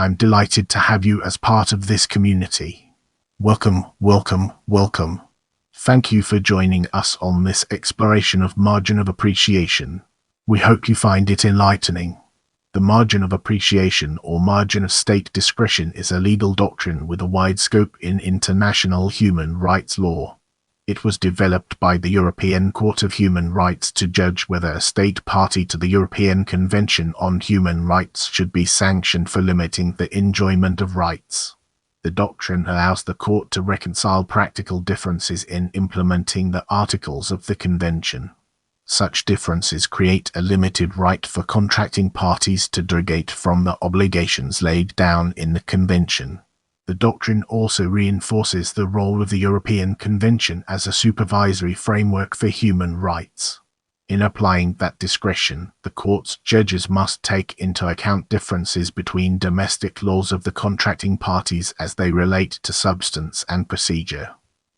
I'm delighted to have you as part of this community. Welcome, welcome, welcome. Thank you for joining us on this exploration of margin of appreciation. We hope you find it enlightening. The margin of appreciation or margin of state discretion is a legal doctrine with a wide scope in international human rights law. It was developed by the European Court of Human Rights to judge whether a state party to the European Convention on Human Rights should be sanctioned for limiting the enjoyment of rights. The doctrine allows the court to reconcile practical differences in implementing the articles of the Convention. Such differences create a limited right for contracting parties to derogate from the obligations laid down in the Convention. The doctrine also reinforces the role of the European Convention as a supervisory framework for human rights. In applying that discretion, the court's judges must take into account differences between domestic laws of the contracting parties as they relate to substance and procedure.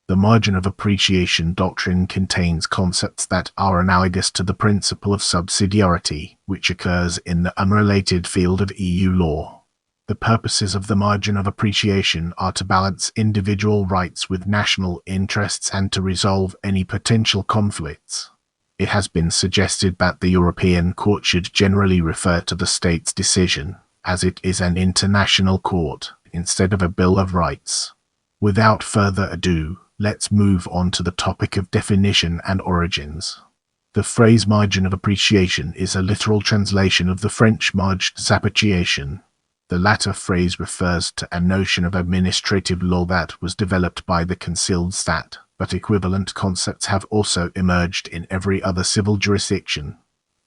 The margin of appreciation doctrine contains concepts that are analogous to the principle of subsidiarity, which occurs in the unrelated field of EU law. The purposes of the margin of appreciation are to balance individual rights with national interests and to resolve any potential conflicts. It has been suggested that the European Court should generally refer to the state's decision, as it is an international court, instead of a Bill of Rights. Without further ado, let's move on to the topic of definition and origins. The phrase margin of appreciation is a literal translation of the French marge d'appréciation. The latter phrase refers to a notion of administrative law that was developed by the concealed stat, but equivalent concepts have also emerged in every other civil jurisdiction.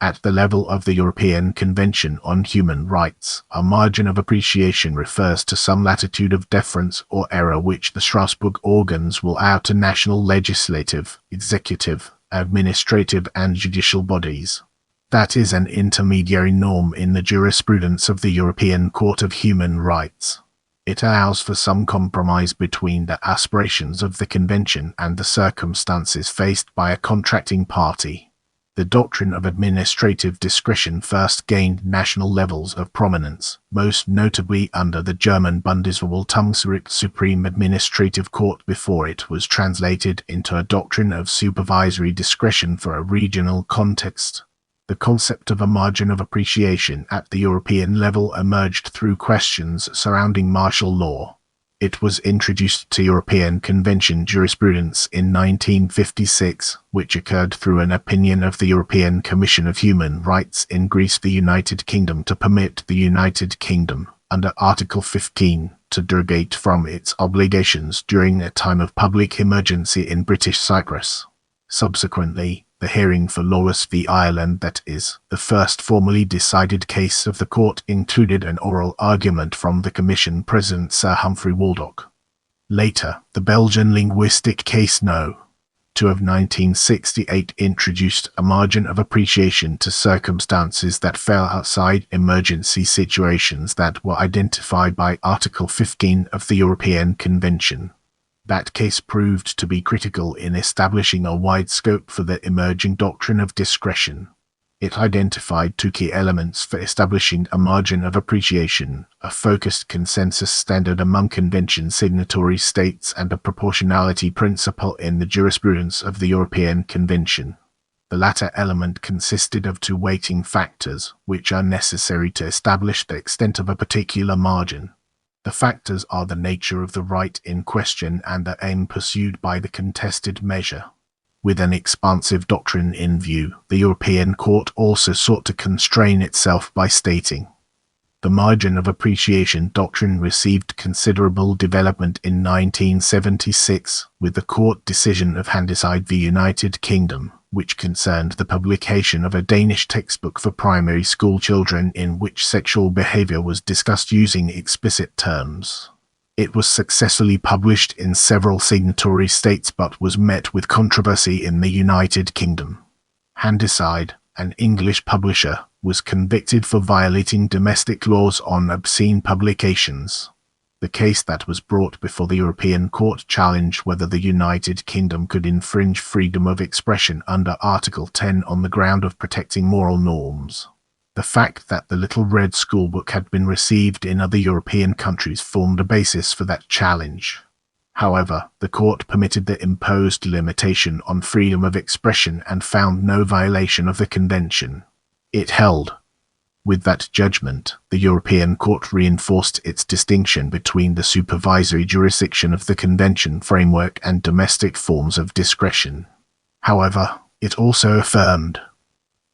At the level of the European Convention on Human Rights, a margin of appreciation refers to some latitude of deference or error which the Strasbourg organs will allow to national legislative, executive, administrative and judicial bodies. That is an intermediary norm in the jurisprudence of the European Court of Human Rights. It allows for some compromise between the aspirations of the Convention and the circumstances faced by a contracting party. The doctrine of administrative discretion first gained national levels of prominence, most notably under the German Bundesverwaltungsgericht Supreme Administrative Court before it was translated into a doctrine of supervisory discretion for a regional context. The concept of a margin of appreciation at the European level emerged through questions surrounding martial law. It was introduced to European Convention jurisprudence in 1956, which occurred through an opinion of the European Commission of Human Rights in Greece, the United Kingdom, to permit the United Kingdom, under Article 15, to derogate from its obligations during a time of public emergency in British Cyprus. Subsequently, the hearing for Lawless v. Ireland, that is, the first formally decided case of the court, included an oral argument from the Commission President Sir Humphrey Waldock. Later, the Belgian linguistic case No. 2 of 1968 introduced a margin of appreciation to circumstances that fell outside emergency situations that were identified by Article 15 of the European Convention. That case proved to be critical in establishing a wide scope for the emerging doctrine of discretion. It identified two key elements for establishing a margin of appreciation: a focused consensus standard among convention signatory states and a proportionality principle in the jurisprudence of the European Convention. The latter element consisted of two weighting factors, which are necessary to establish the extent of a particular margin. The factors are the nature of the right in question and the aim pursued by the contested measure. With an expansive doctrine in view, the European Court also sought to constrain itself by stating, "The margin of appreciation doctrine received considerable development in 1976 with the court decision of Handicide v. United Kingdom, which concerned the publication of a Danish textbook for primary school children in which sexual behavior was discussed using explicit terms. It was successfully published in several signatory states but was met with controversy in the United Kingdom. Handicide, an English publisher, was convicted for violating domestic laws on obscene publications. The case that was brought before the European Court challenged whether the United Kingdom could infringe freedom of expression under Article 10 on the ground of protecting moral norms. The fact that the Little Red Schoolbook had been received in other European countries formed a basis for that challenge. However, the court permitted the imposed limitation on freedom of expression and found no violation of the convention. It held. With that judgment, the European Court reinforced its distinction between the supervisory jurisdiction of the convention framework and domestic forms of discretion. However, it also affirmed,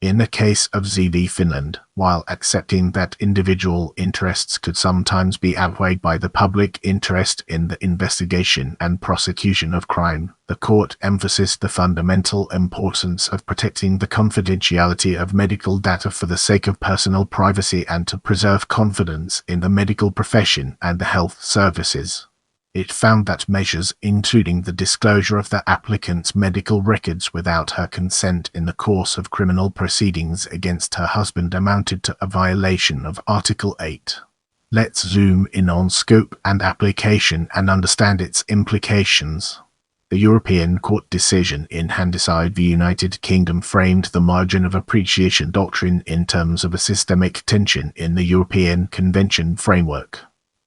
in the case of ZV Finland, while accepting that individual interests could sometimes be outweighed by the public interest in the investigation and prosecution of crime, the court emphasized the fundamental importance of protecting the confidentiality of medical data for the sake of personal privacy and to preserve confidence in the medical profession and the health services. It found that measures including the disclosure of the applicant's medical records without her consent in the course of criminal proceedings against her husband amounted to a violation of Article 8. Let's zoom in on scope and application and understand its implications. The European Court decision in Handicide v United Kingdom framed the margin of appreciation doctrine in terms of a systemic tension in the European Convention framework.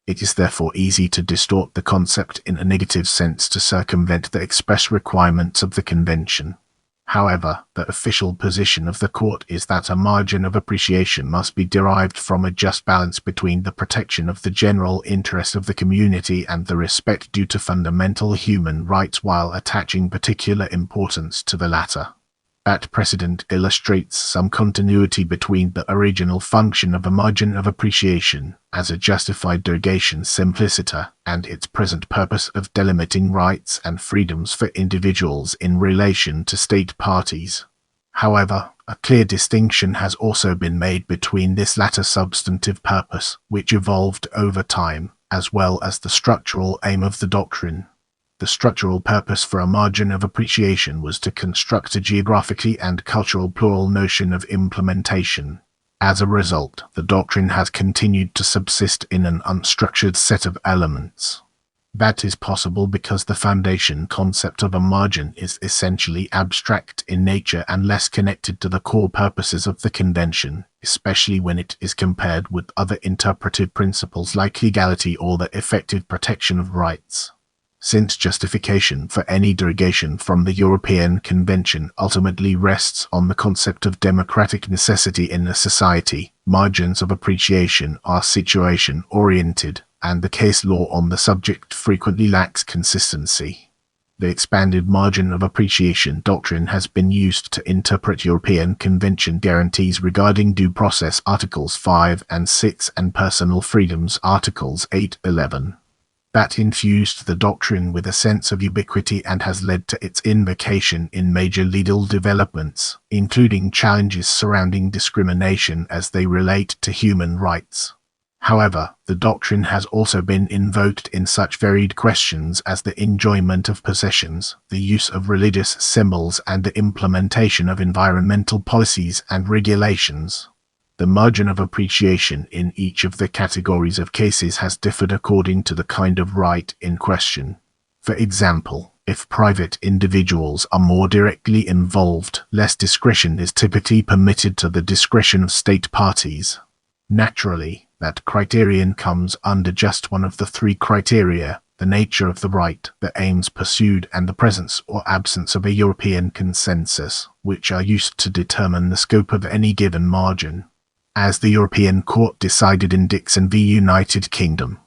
It is therefore easy to distort the concept in a negative sense to circumvent the express requirements of the Convention. However, the official position of the Court is that a margin of appreciation must be derived from a just balance between the protection of the general interest of the community and the respect due to fundamental human rights while attaching particular importance to the latter. That precedent illustrates some continuity between the original function of a margin of appreciation as a justified derogation simpliciter and its present purpose of delimiting rights and freedoms for individuals in relation to state parties. However, a clear distinction has also been made between this latter substantive purpose, which evolved over time, as well as the structural aim of the doctrine. The structural purpose for a margin of appreciation was to construct a geographically and cultural plural notion of implementation. As a result, the doctrine has continued to subsist in an unstructured set of elements. That is possible because the foundation concept of a margin is essentially abstract in nature and less connected to the core purposes of the Convention, especially when it is compared with other interpretive principles like legality or the effective protection of rights. Since justification for any derogation from the European Convention ultimately rests on the concept of democratic necessity in a society, margins of appreciation are situation-oriented, and the case law on the subject frequently lacks consistency. The expanded margin of appreciation doctrine has been used to interpret European Convention guarantees regarding due process Articles 5 and 6 and personal freedoms Articles 8-11. That infused the doctrine with a sense of ubiquity and has led to its invocation in major legal developments, including challenges surrounding discrimination as they relate to human rights. However, the doctrine has also been invoked in such varied questions as the enjoyment of possessions, the use of religious symbols, and the implementation of environmental policies and regulations. The margin of appreciation in each of the categories of cases has differed according to the kind of right in question. For example, if private individuals are more directly involved, less discretion is typically permitted to the discretion of state parties. Naturally, that criterion comes under just one of the three criteria: the nature of the right, the aims pursued, and the presence or absence of a European consensus, which are used to determine the scope of any given margin. As the European Court decided in Dixon v United Kingdom,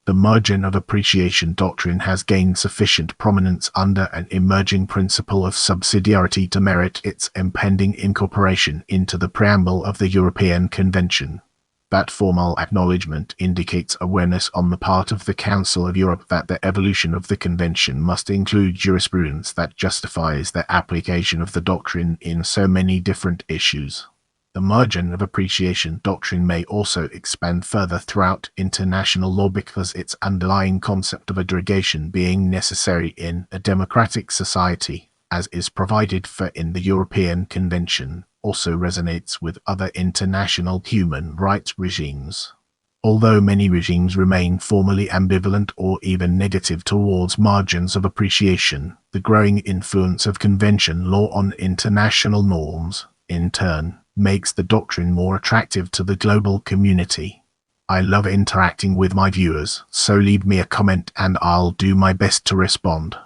the margin of appreciation doctrine has gained sufficient prominence under an emerging principle of subsidiarity to merit its impending incorporation into the preamble of the European Convention. That formal acknowledgement indicates awareness on the part of the Council of Europe that the evolution of the Convention must include jurisprudence that justifies the application of the doctrine in so many different issues. The margin of appreciation doctrine may also expand further throughout international law because its underlying concept of a derogation being necessary in a democratic society, as is provided for in the European Convention, also resonates with other international human rights regimes. Although many regimes remain formally ambivalent or even negative towards margins of appreciation, the growing influence of convention law on international norms, in turn, makes the doctrine more attractive to the global community. I love interacting with my viewers, so leave me a comment and I'll do my best to respond.